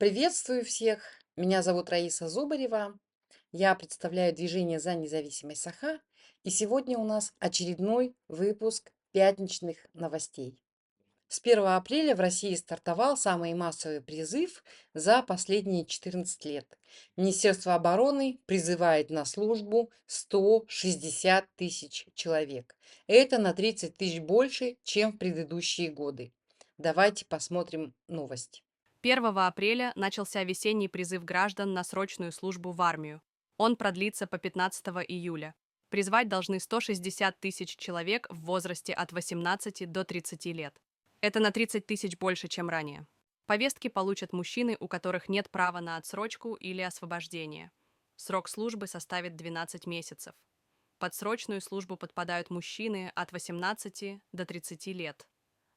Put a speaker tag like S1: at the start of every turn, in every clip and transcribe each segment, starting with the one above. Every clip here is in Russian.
S1: Приветствую всех! Меня зовут Раиса Зубарева. Я представляю движение за независимость Саха. И сегодня у нас очередной выпуск пятничных новостей. С 1 апреля в России стартовал самый массовый призыв за последние 14 лет. Министерство обороны призывает на службу 160 тысяч человек. Это на 30 тысяч больше, чем в предыдущие годы. Давайте посмотрим новость.
S2: 1 апреля начался весенний призыв граждан на срочную службу в армию. Он продлится по 15 июля. Призвать должны 160 тысяч человек в возрасте от 18 до 30 лет. Это на 30 тысяч больше, чем ранее. Повестки получат мужчины, у которых нет права на отсрочку или освобождение. Срок службы составит 12 месяцев. Под срочную службу подпадают мужчины от 18 до 30 лет.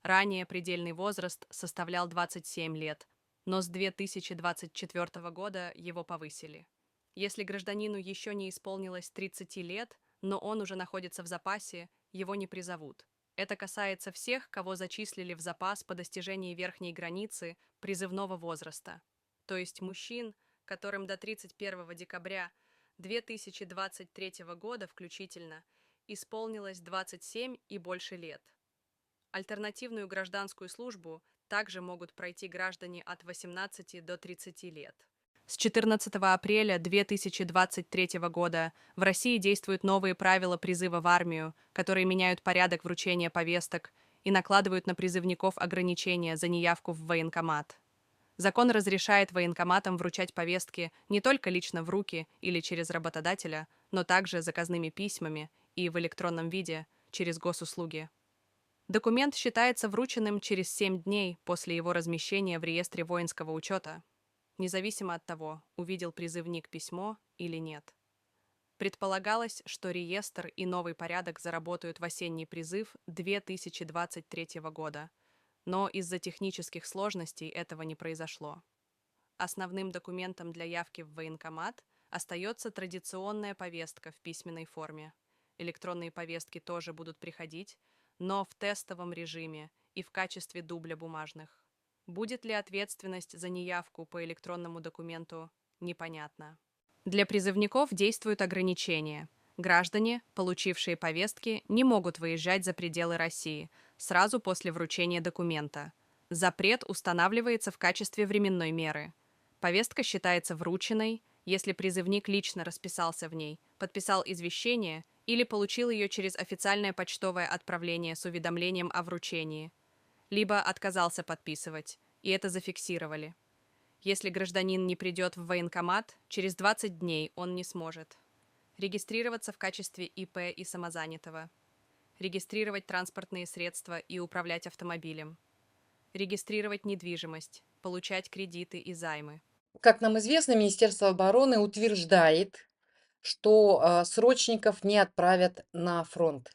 S2: Ранее предельный возраст составлял 27 лет, но с 2024 года его повысили. Если гражданину еще не исполнилось 30 лет, но он уже находится в запасе, его не призовут. Это касается всех, кого зачислили в запас по достижении верхней границы призывного возраста, то есть мужчин, которым до 31 декабря 2023 года включительно исполнилось 27 и больше лет. Альтернативную гражданскую службу также могут пройти граждане от 18 до 30 лет. С 14 апреля 2023 года в России действуют новые правила призыва в армию, которые меняют порядок вручения повесток и накладывают на призывников ограничения за неявку в военкомат. Закон разрешает военкоматам вручать повестки не только лично в руки или через работодателя, но также заказными письмами и в электронном виде через госуслуги. Документ считается врученным через 7 дней после его размещения в реестре воинского учета, независимо от того, увидел призывник письмо или нет. Предполагалось, что реестр и новый порядок заработают в осенний призыв 2023 года, но из-за технических сложностей этого не произошло. Основным документом для явки в военкомат остается традиционная повестка в письменной форме. Электронные повестки тоже будут приходить, но в тестовом режиме и в качестве дубля бумажных. Будет ли ответственность за неявку по электронному документу, непонятно. Для призывников действуют ограничения. Граждане, получившие повестки, не могут выезжать за пределы России сразу после вручения документа. Запрет устанавливается в качестве временной меры. Повестка считается врученной, если призывник лично расписался в ней, подписал извещение или получил ее через официальное почтовое отправление с уведомлением о вручении, либо отказался подписывать, и это зафиксировали. Если гражданин не придет в военкомат, через 20 дней он не сможет регистрироваться в качестве ИП и самозанятого, регистрировать транспортные средства и управлять автомобилем, регистрировать недвижимость, получать кредиты и займы.
S1: Как нам известно, Министерство обороны утверждает, что срочников не отправят на фронт.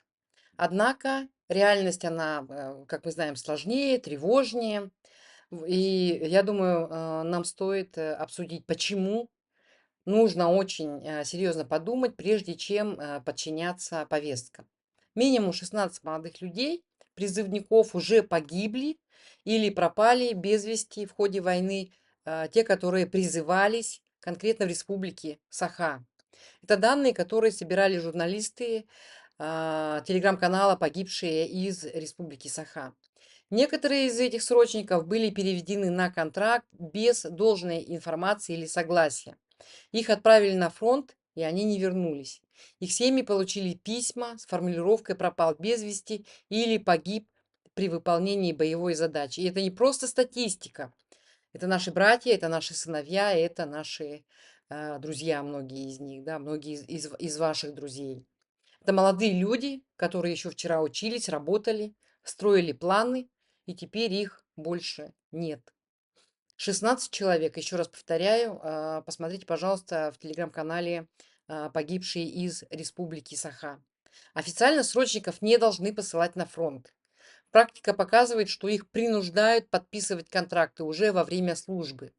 S1: Однако реальность, она, как мы знаем, сложнее, тревожнее. И я думаю, нам стоит обсудить, почему нужно очень серьезно подумать, прежде чем подчиняться повесткам. Минимум 16 молодых людей, призывников, уже погибли или пропали без вести в ходе войны, те, которые призывались конкретно в республике Саха. Это данные, которые собирали журналисты телеграм-канала «Погибшие из республики Саха». Некоторые из этих срочников были переведены на контракт без должной информации или согласия. Их отправили на фронт, и они не вернулись. Их семьи получили письма с формулировкой «пропал без вести» или «погиб при выполнении боевой задачи». И это не просто статистика. Это наши братья, это наши сыновья, это наши друзья, многие из них, да, многие из ваших друзей. Это молодые люди, которые еще вчера учились, работали, строили планы, и теперь их больше нет. 16 человек, еще раз повторяю, посмотрите, пожалуйста, в телеграм-канале «Погибшие из республики Саха». Официально срочников не должны посылать на фронт. Практика показывает, что их принуждают подписывать контракты уже во время службы.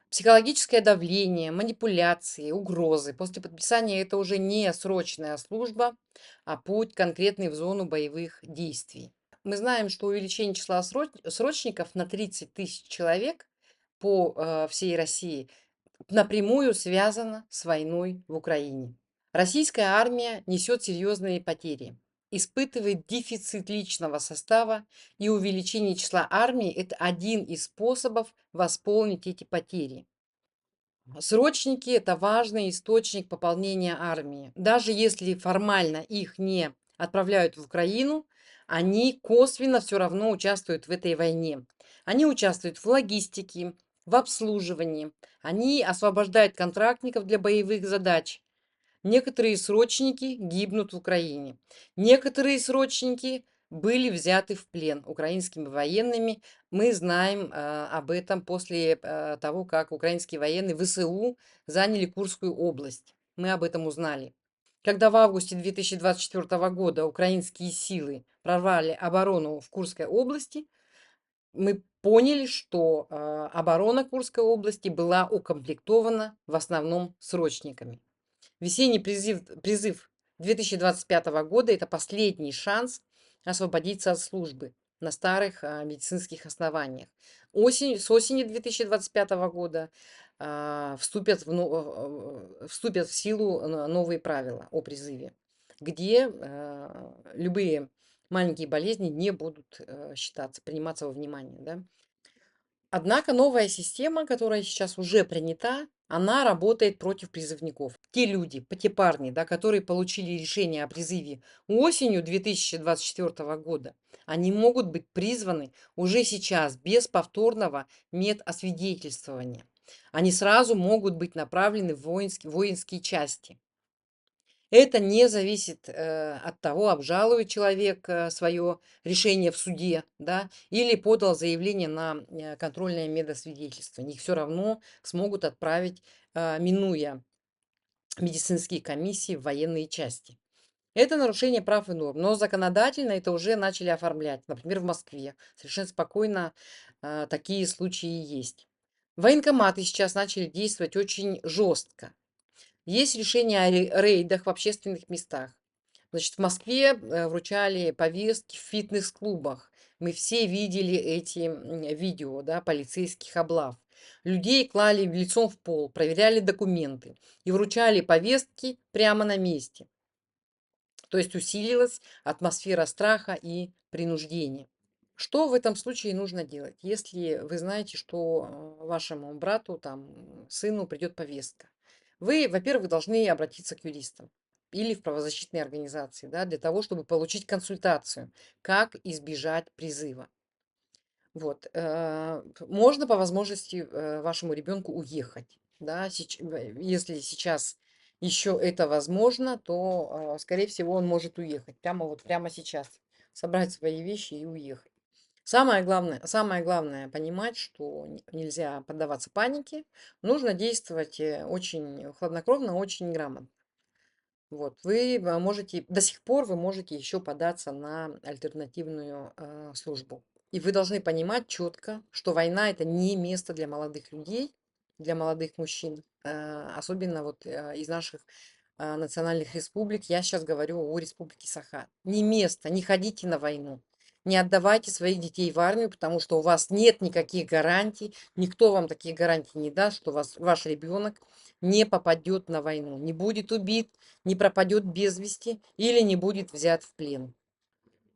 S1: Психологическое давление, манипуляции, угрозы. После подписания это уже не срочная служба, а путь конкретный в зону боевых действий. Мы знаем, что увеличение числа срочников на 30 тысяч человек по всей России напрямую связано с войной в Украине. Российская армия несет серьезные потери, испытывает дефицит личного состава, и увеличение числа армии – это один из способов восполнить эти потери. Срочники – это важный источник пополнения армии. Даже если формально их не отправляют в Украину, они косвенно все равно участвуют в этой войне. Они участвуют в логистике, в обслуживании, они освобождают контрактников для боевых задач. Некоторые срочники гибнут в Украине. Некоторые срочники были взяты в плен украинскими военными. Мы знаем об этом после того, как украинские военные ВСУ заняли Курскую область. Мы об этом узнали. Когда в августе 2024 года украинские силы прорвали оборону в Курской области, мы поняли, что оборона Курской области была укомплектована в основном срочниками. Весенний призыв 2025 года – это последний шанс освободиться от службы на старых медицинских основаниях. С осени 2025 года вступят в силу новые правила о призыве, где любые маленькие болезни не будут приниматься во внимание. Да? Однако новая система, которая сейчас уже принята, она работает против призывников. Те люди, те парни, да, которые получили решение о призыве осенью 2024 года, они могут быть призваны уже сейчас без повторного медосвидетельствования. Они сразу могут быть направлены в воинские части. Это не зависит от того, обжалует человек свое решение в суде, да, или подал заявление на контрольное медосвидетельство. Их все равно смогут отправить, минуя медицинские комиссии, в военные части. Это нарушение прав и норм, но законодательно это уже начали оформлять. Например, в Москве совершенно спокойно такие случаи есть. Военкоматы сейчас начали действовать очень жестко. Есть решения о рейдах в общественных местах. Значит, в Москве вручали повестки в фитнес-клубах. Мы все видели эти видео, да, полицейских облав. Людей клали лицом в пол, проверяли документы и вручали повестки прямо на месте. То есть усилилась атмосфера страха и принуждения. Что в этом случае нужно делать, если вы знаете, что вашему брату, там, сыну придет повестка? Вы, во-первых, должны обратиться к юристам или в правозащитные организации, да, для того, чтобы получить консультацию, как избежать призыва. Вот. Можно по возможности вашему ребенку уехать. Да, если сейчас еще это возможно, то, скорее всего, он может уехать прямо сейчас, собрать свои вещи и уехать. Самое главное понимать, что нельзя поддаваться панике, нужно действовать очень хладнокровно, очень грамотно. Вот, вы можете, до сих пор вы можете еще податься на альтернативную службу. И вы должны понимать четко, что война – это не место для молодых людей, для молодых мужчин, особенно вот из наших национальных республик. Я сейчас говорю о республике Саха. Не место, не ходите на войну. Не отдавайте своих детей в армию, потому что у вас нет никаких гарантий, никто вам таких гарантий не даст, что ваш ребенок не попадет на войну, не будет убит, не пропадет без вести или не будет взят в плен.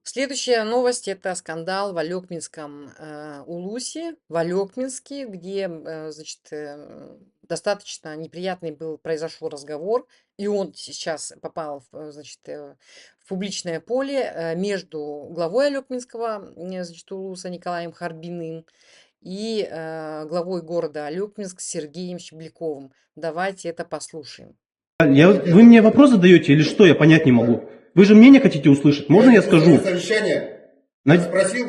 S1: Следующая новость – это скандал в Алекминском Улусе, в Алекминске, где значит, достаточно неприятный произошел разговор, и он сейчас попал значит, в публичное поле между главой Алекминского значит, Улуса Николаем Харбиным и главой города Алекминск Сергеем Щебляковым. Давайте это послушаем.
S3: Вы мне вопрос задаете или что? Я понять не могу. Вы же мнение хотите услышать? Можно я скажу?
S4: Совещание. Спросил?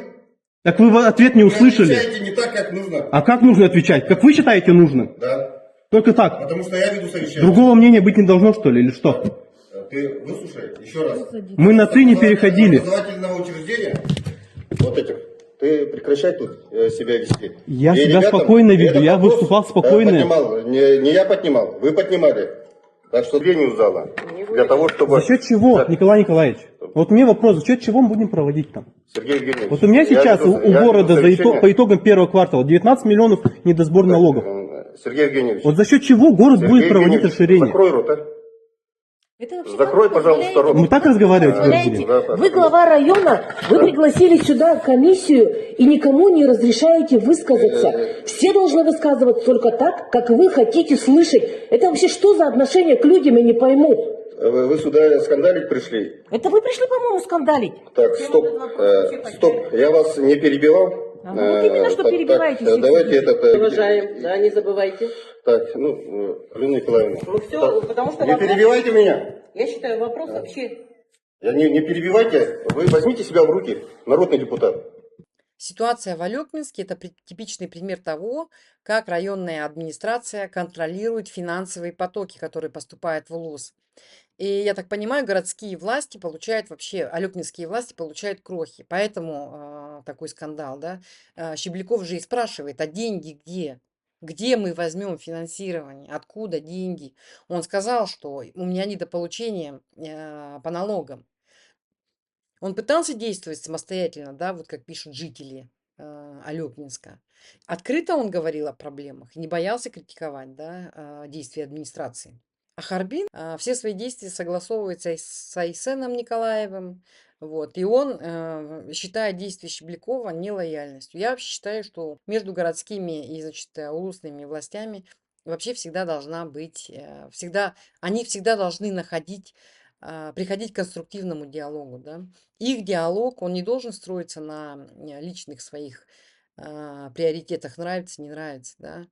S3: Так вы ответ не услышали.
S4: Вы отвечаете не так, как нужно.
S3: А как нужно отвечать? Как вы считаете нужно?
S4: Да.
S3: Только так.
S4: Потому что я веду совещание.
S3: Другого мнения быть не должно, что ли, или что?
S4: Ты выслушай еще раз.
S3: Мы на «ты» не переходили.
S4: Образовательного учреждения. Вот этих. Ты прекращай тут себя вести.
S3: Я себя спокойно веду. Я выступал спокойно.
S4: Поднимал. Не я поднимал. Вы поднимали. Так что зрение зала. Для того, чтобы...
S3: За счет чего, Николай Николаевич? Вот мне вопрос, чего мы будем проводить там?
S4: Сергей Евгеньевич.
S3: Вот у меня сейчас у города по итогам первого квартала 19 миллионов недосбор налогов.
S4: Сергей Евгеньевич.
S3: Вот за счет чего город
S4: Сергей
S3: будет проводить
S4: Евгеньевич,
S3: расширение?
S4: закрой рот, а.
S5: Это вообще
S4: Закрой,
S5: как вы
S4: пожалуйста,
S5: позволяете?
S4: рот.
S3: Мы так разговаривать теперь
S5: Позволяете?
S3: будем?
S4: Да,
S5: Вы глава района, вы пригласили сюда комиссию и никому не разрешаете высказаться. Все должны высказываться только так, как вы хотите слышать. Это вообще что за отношение к людям, я не пойму.
S4: Вы сюда скандалить пришли?
S5: Это вы пришли, по-моему, скандалить.
S4: Так, стоп, стоп, я вас не перебивал.
S5: Вот именно что
S4: Так,
S5: перебиваете.
S4: так, давайте
S5: Уважаем, да, не забывайте.
S4: Так, Алена Николаевна.
S5: Ну все,
S4: так,
S5: потому что
S4: не
S5: вопрос,
S4: перебивайте меня.
S5: я считаю, вопрос вообще...
S4: Не перебивайте, вы возьмите себя в руки, народный депутат.
S1: Ситуация в Алекминске – это типичный пример того, как районная администрация контролирует финансовые потоки, которые поступают в УЛУС. И я так понимаю, городские власти получают вообще, алекминские власти получают крохи. Поэтому такой скандал, да. Щебляков же и спрашивает, а деньги где? Где мы возьмем финансирование? Откуда деньги? Он сказал, что у меня недополучение по налогам. Он пытался действовать самостоятельно, да, вот как пишут жители Алекминска. Открыто он говорил о проблемах, не боялся критиковать, да, действия администрации. А Харбин все свои действия согласовывает с Айсеном Николаевым, вот, и он считает действия Щеблякова нелояльностью. Я вообще считаю, что между городскими и, значит, улусными властями вообще всегда должна быть, они всегда должны приходить к конструктивному диалогу, да. Их диалог, он не должен строиться на личных своих приоритетах, нравится, не нравится, да.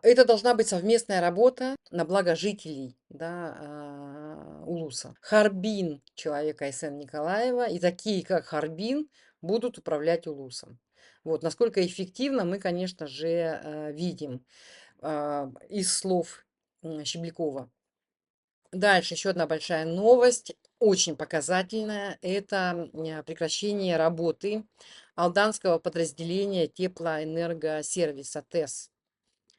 S1: Это должна быть совместная работа на благо жителей, да, Улуса. Харбин, человек Айсен Николаева, и такие, как Харбин, будут управлять Улусом. Вот, насколько эффективно, мы, конечно же, видим из слов Щеблякова. Дальше еще одна большая новость, очень показательная. Это прекращение работы алданского подразделения теплоэнергосервиса ТЭС.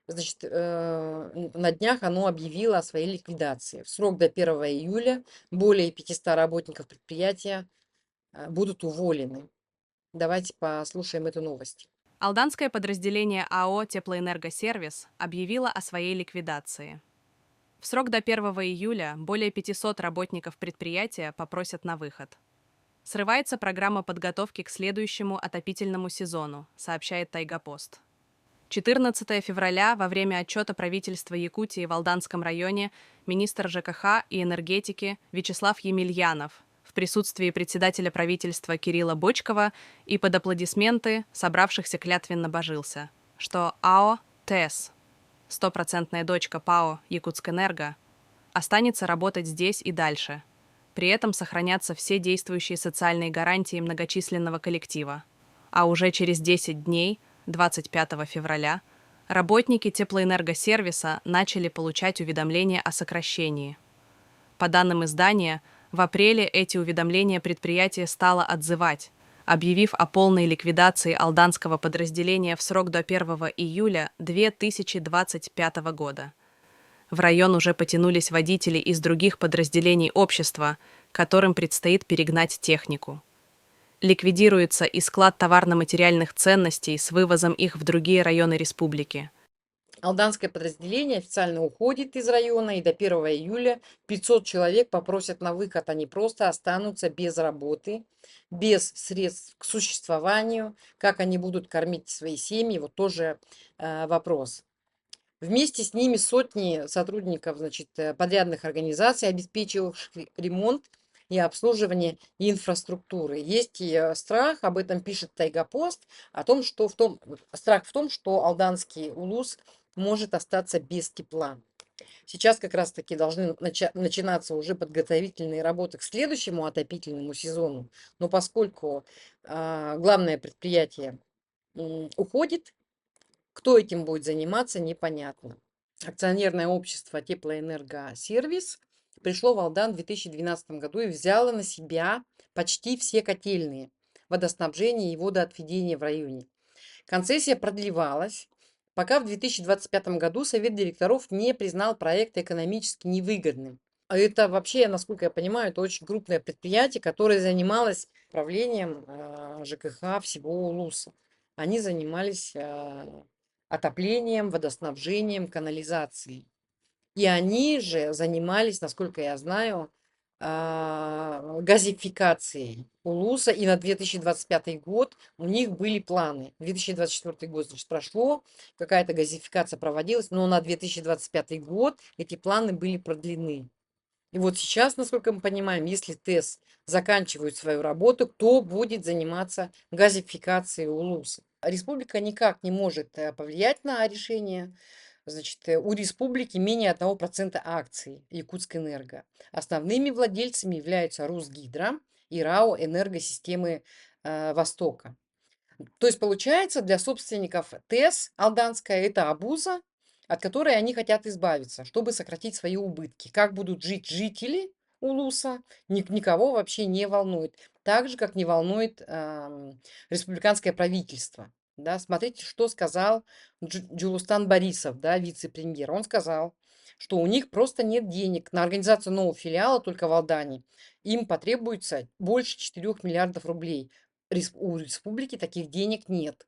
S1: Значит, на днях оно объявило о своей ликвидации. В срок до 1 июля более 500 работников предприятия будут уволены. Давайте послушаем эту новость.
S2: Алданское подразделение АО «Теплоэнергосервис» объявило о своей ликвидации. В срок до 1 июля более 500 работников предприятия попросят на выход. Срывается программа подготовки к следующему отопительному сезону, сообщает Тайгапост. 14 февраля во время отчета правительства Якутии в Алданском районе министр ЖКХ и энергетики Вячеслав Емельянов в присутствии председателя правительства Кирилла Бочкова и под аплодисменты собравшихся клятвенно божился, что АО ТЭС, стопроцентная дочка ПАО «Якутскэнерго», останется работать здесь и дальше. При этом сохранятся все действующие социальные гарантии многочисленного коллектива. А уже через 10 дней, 25 февраля, работники теплоэнергосервиса начали получать уведомления о сокращении. По данным издания, в апреле эти уведомления предприятие стало отзывать, объявив о полной ликвидации алданского подразделения в срок до 1 июля 2025 года. В район уже потянулись водители из других подразделений общества, которым предстоит перегнать технику. Ликвидируется и склад товарно-материальных ценностей с вывозом их в другие районы республики.
S1: Алданское подразделение официально уходит из района, и до 1 июля 500 человек попросят на выход. Они просто останутся без работы, без средств к существованию. Как они будут кормить свои семьи, вот тоже вопрос. Вместе с ними сотни сотрудников, значит, подрядных организаций, обеспечивавших ремонт и обслуживание инфраструктуры. Есть и страх, об этом пишет Тайгапост, страх в том, что алданский улус может остаться без тепла. Сейчас как раз-таки должны начинаться уже подготовительные работы к следующему отопительному сезону. Но поскольку главное предприятие уходит, кто этим будет заниматься, непонятно. Акционерное общество «Теплоэнергосервис» пришло в Алдан в 2012 году и взяло на себя почти все котельные, водоснабжение и водоотведение в районе. Концессия продлевалась, пока в 2025 году Совет директоров не признал проект экономически невыгодным. А это вообще, насколько я понимаю, это очень крупное предприятие, которое занималось управлением ЖКХ всего Улуса. Они занимались отоплением, водоснабжением, канализацией. И они же занимались, насколько я знаю, газификацией Улуса. И на 2025 год у них были планы. 2024 год, значит, прошло, какая-то газификация проводилась, но на 2025 год эти планы были продлены. И вот сейчас, насколько мы понимаем, если ТЭС заканчивают свою работу, кто будет заниматься газификацией Улуса? Республика никак не может повлиять на решение. Значит, у республики менее 1% акций Якутскэнерго. Основными владельцами являются Русгидро и РАО «Энергосистемы Востока». То есть получается, для собственников ТЭС Алданская это обуза, от которой они хотят избавиться, чтобы сократить свои убытки. Как будут жить жители Улуса, никого вообще не волнует. Так же, как не волнует республиканское правительство. Да, смотрите, что сказал Джулустан Борисов, да, вице-премьер. Он сказал, что у них просто нет денег на организацию нового филиала только в Алдане. Им потребуется больше 4 миллиардов рублей. У республики таких денег нет.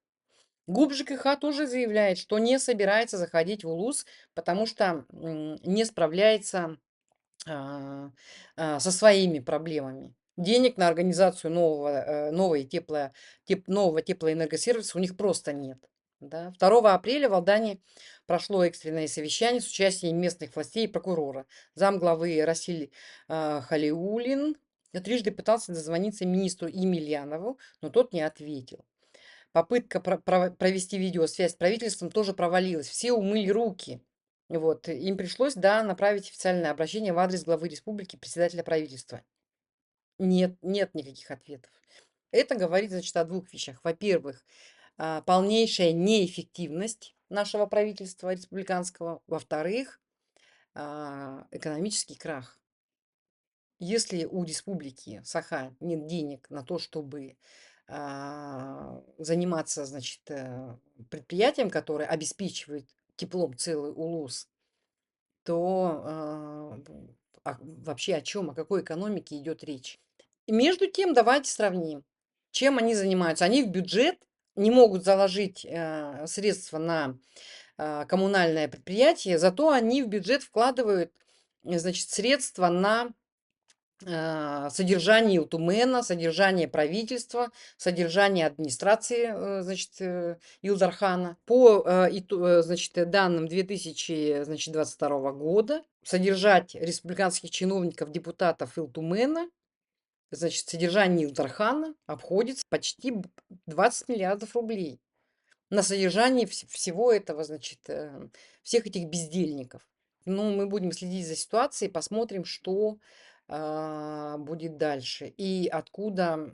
S1: ГУП ЖКХ тоже заявляет, что не собирается заходить в УЛУС, потому что не справляется со своими проблемами. Денег на организацию нового теплоэнергосервиса у них просто нет. Да. 2 апреля в Алдане прошло экстренное совещание с участием местных властей и прокурора. Замглавы Расиль Халиулин трижды пытался дозвониться министру Емельянову, но тот не ответил. Попытка провести видеосвязь с правительством тоже провалилась. Все умыли руки. Вот. Им пришлось, да, направить официальное обращение в адрес главы республики, председателя правительства. Нет никаких ответов. Это говорит, значит, о двух вещах. Во-первых, полнейшая неэффективность нашего правительства республиканского. Во-вторых, экономический крах. Если у республики Саха нет денег на то, чтобы заниматься, значит, предприятием, которое обеспечивает теплом целый Улус, то вообще о чем, о какой экономике идет речь? И между тем, давайте сравним, чем они занимаются. Они в бюджет не могут заложить средства на коммунальное предприятие, зато они в бюджет вкладывают, значит, средства на содержание Илтумена, содержание правительства, содержание администрации, значит, Илдархана. По значит, данным 2022 года содержать республиканских чиновников, депутатов Илтумена, значит, содержание Илдархана обходится почти 20 миллиардов рублей на содержание всего этого, значит, всех этих бездельников. Ну, мы будем следить за ситуацией, посмотрим, что будет дальше и откуда,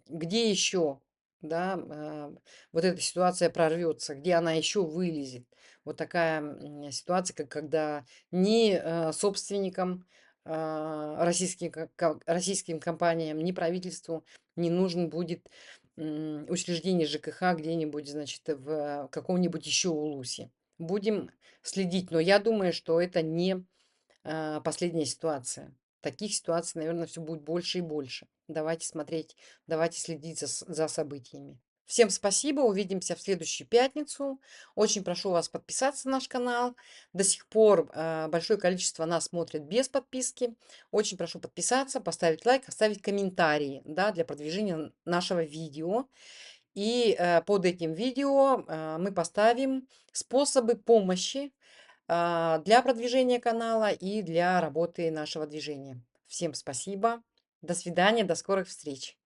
S1: где еще, да, вот эта ситуация прорвется, где она еще вылезет. Вот такая ситуация, как когда ни собственникам, российским компаниям, ни правительству не нужен будет учреждение ЖКХ где-нибудь, значит, в каком-нибудь еще Улусе. Будем следить, но я думаю, что это не последняя ситуация. Таких ситуаций, наверное, все будет больше и больше. Давайте смотреть, давайте следить за событиями. Всем спасибо, увидимся в следующую пятницу. Очень прошу вас подписаться на наш канал. До сих пор большое количество нас смотрит без подписки. Очень прошу подписаться, поставить лайк, оставить комментарии, да, для продвижения нашего видео. И под этим видео мы поставим способы помощи для продвижения канала и для работы нашего движения. Всем спасибо. До свидания, до скорых встреч.